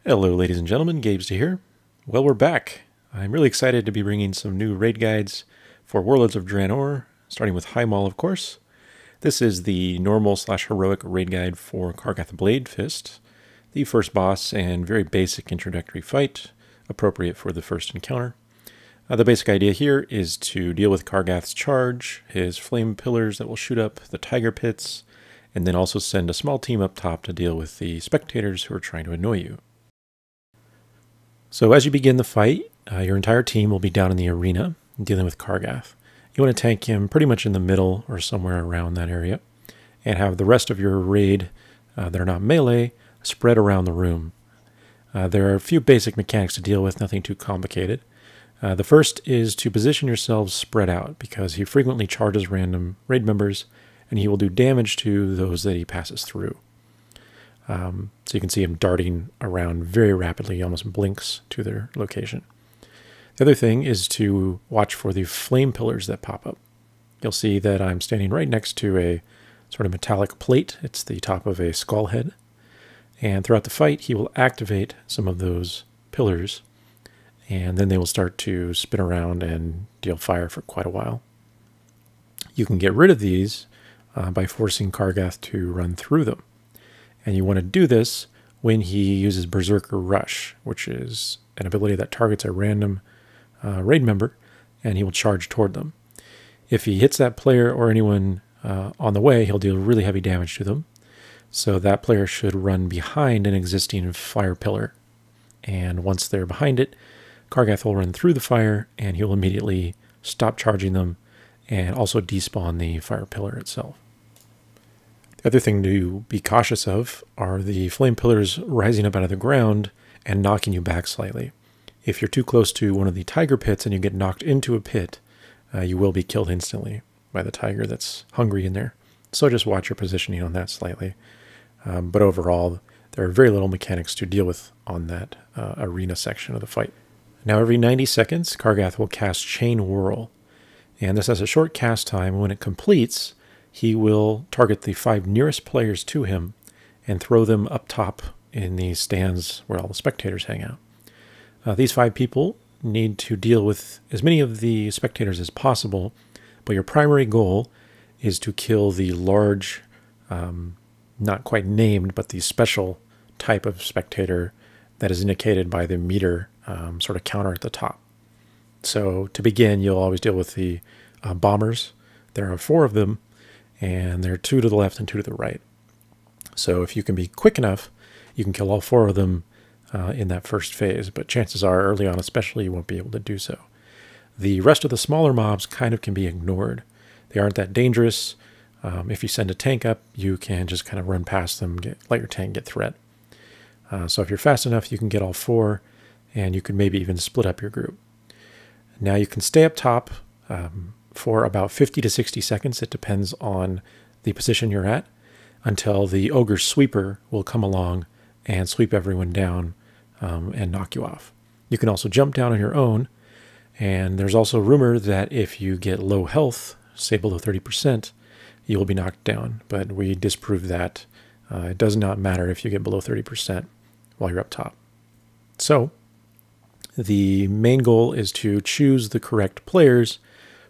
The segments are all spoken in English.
Hello ladies and gentlemen, Gabes here. Well, we're back. I'm really excited to be bringing some new raid guides for Warlords of Draenor, starting with Highmaul, of course. This is the Normal/Heroic raid guide for Kargath Bladefist, the first boss and very basic introductory fight, appropriate for the first encounter. The basic idea here is to deal with Kargath's charge, his flame pillars that will shoot up, the tiger pits, and then also send a small team up top to deal with the spectators who are trying to annoy you. So as you begin the fight, your entire team will be down in the arena dealing with Kargath. You want to tank him pretty much in the middle or somewhere around that area, and have the rest of your raid that are not melee spread around the room. There are a few basic mechanics to deal with, nothing too complicated. The first is to position yourselves spread out, because he frequently charges random raid members, and he will do damage to those that he passes through. So you can see him darting around very rapidly, he almost blinks to their location. The other thing is to watch for the flame pillars that pop up. You'll see that I'm standing right next to a sort of metallic plate. It's the top of a skull head. And throughout the fight, he will activate some of those pillars, and then they will start to spin around and deal fire for quite a while. You can get rid of these by forcing Kargath to run through them. And you want to do this when he uses Berserker Rush, which is an ability that targets a random raid member, and he will charge toward them. If he hits that player or anyone on the way, he'll deal really heavy damage to them. So that player should run behind an existing fire pillar. And once they're behind it, Kargath will run through the fire, and he'll immediately stop charging them and also despawn the fire pillar itself. The other thing to be cautious of are the flame pillars rising up out of the ground and knocking you back slightly. If you're too close to one of the tiger pits and you get knocked into a pit, you will be killed instantly by the tiger that's hungry in there. So just watch your positioning on that slightly. But overall, there are very little mechanics to deal with on that arena section of the fight. Now every 90 seconds, Kargath will cast Chain Whirl. And this has a short cast time. When it completes, he will target the 5 nearest players to him and throw them up top in the stands where all the spectators hang out. These 5 people need to deal with as many of the spectators as possible, but your primary goal is to kill the large, not quite named, but the special type of spectator that is indicated by the meter sort of counter at the top. So to begin, you'll always deal with the bombers. There are 4 of them, and there are 2 to the left and 2 to the right. So if you can be quick enough, you can kill all 4 of them in that first phase, but chances are early on especially you won't be able to do so. The rest of the smaller mobs kind of can be ignored. They aren't that dangerous. If you send a tank up, you can just kind of run past them, let your tank get threat. So if you're fast enough, you can get all 4, and you could maybe even split up your group. Now you can stay up top for about 50 to 60 seconds, it depends on the position you're at, until the Ogre Sweeper will come along and sweep everyone down and knock you off. You can also jump down on your own, and there's also rumor that if you get low health, say below 30%, you will be knocked down, but we disprove that. It does not matter if you get below 30% while you're up top. So the main goal is to choose the correct players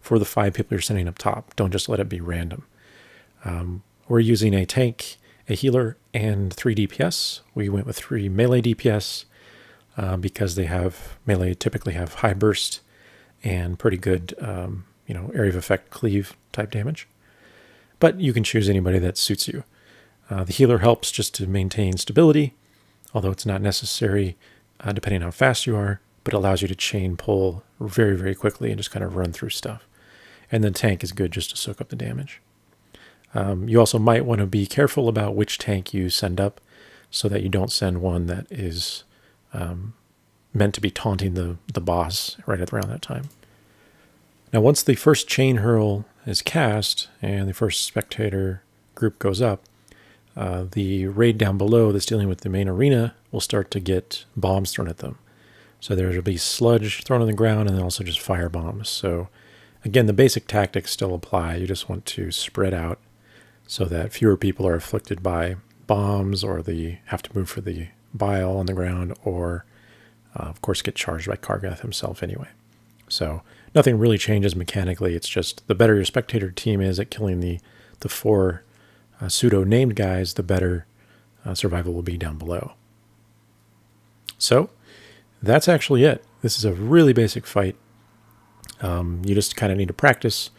for the 5 people you're sending up top. Don't just let it be random. We're using a tank, a healer, and 3 DPS. We went with 3 melee DPS because they have melee typically have high burst and pretty good area of effect cleave type damage. But you can choose anybody that suits you. The healer helps just to maintain stability, although it's not necessary depending on how fast you are, but allows you to chain pull very, very quickly and just kind of run through stuff. And the tank is good just to soak up the damage. You also might want to be careful about which tank you send up so that you don't send one that is meant to be taunting the boss right around that time. Now once the first chain hurl is cast and the first spectator group goes up, the raid down below that's dealing with the main arena will start to get bombs thrown at them. So there will be sludge thrown on the ground and then also just fire bombs. So again, the basic tactics still apply. You just want to spread out so that fewer people are afflicted by bombs or have to move for the Bile on the ground, or of course get charged by Kargath himself anyway. So nothing really changes mechanically. It's just the better your spectator team is at killing the four pseudo-named guys, the better survival will be down below. So that's actually it. This is a really basic fight. You just kind of need to practice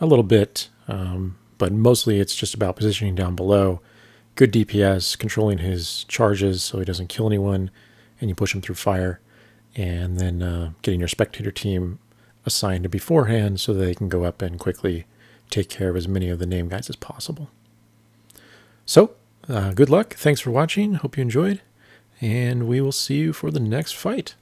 a little bit, but mostly it's just about positioning down below, good DPS, controlling his charges so he doesn't kill anyone, and you push him through fire, and then getting your spectator team assigned beforehand so that they can go up and quickly take care of as many of the name guys as possible. So, good luck. Thanks for watching. Hope you enjoyed, and we will see you for the next fight.